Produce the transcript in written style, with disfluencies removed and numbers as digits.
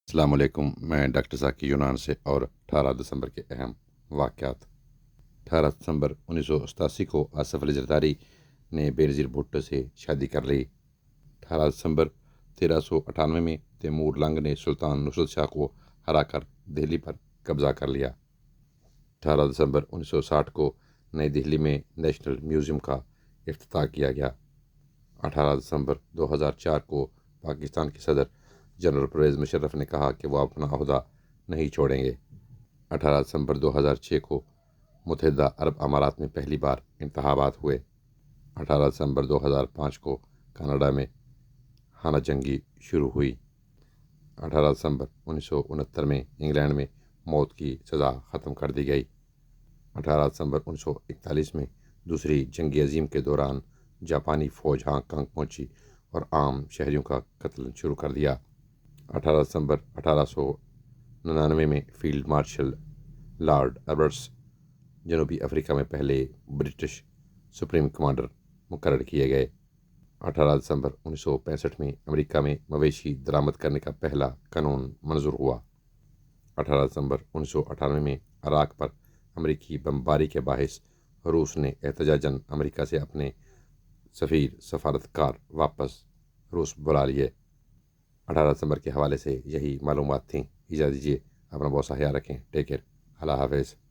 السلام علیکم، میں ڈاکٹر ذاکی یونان سے اور 18 دسمبر کے اہم واقعات۔ 18 دسمبر 1987 کو آصف علی زرداری نے بے نظیر بھٹو سے شادی کر لی۔ 18 دسمبر 1398 میں تیمور لنگ نے سلطان نصرت شاہ کو ہرا کر دہلی پر قبضہ کر لیا۔ 18 دسمبر 1960 کو نئی دہلی میں نیشنل میوزیم کا افتتاح کیا گیا۔ 18 دسمبر 2004 کو پاکستان کے صدر جنرل پرویز مشرف نے کہا کہ وہ اپنا عہدہ نہیں چھوڑیں گے۔ 18 دسمبر 2006 کو متحدہ عرب امارات میں پہلی بار انتخابات ہوئے۔ 18 دسمبر 2005 کو کینیڈا میں خانہ جنگی شروع ہوئی۔ 18 دسمبر 1969 میں انگلینڈ میں موت کی سزا ختم کر دی گئی۔ 18 دسمبر 1941 میں دوسری جنگ عظیم کے دوران جاپانی فوج ہانگ کانگ پہنچی اور عام شہریوں کا قتل شروع کر دیا۔ 18 دسمبر 1899 میں فیلڈ مارشل لارڈ ایڈورڈز جنوبی افریقہ میں پہلے برٹش سپریم کمانڈر مقرر کیے گئے۔ 18 دسمبر 1965 میں امریکہ میں مویشی درآمد کرنے کا پہلا قانون منظور ہوا۔ 18 دسمبر 1998 میں عراق پر امریکی بمباری کے باعث روس نے احتجاجاً امریکہ سے اپنے سفارتکار واپس روس بلا لیے۔ 18 دسمبر کے حوالے سے یہی معلومات تھیں۔ اجازت دیجیے، اپنا بہت سا خیال رکھیں۔ ٹیک کیئر، اللہ حافظ۔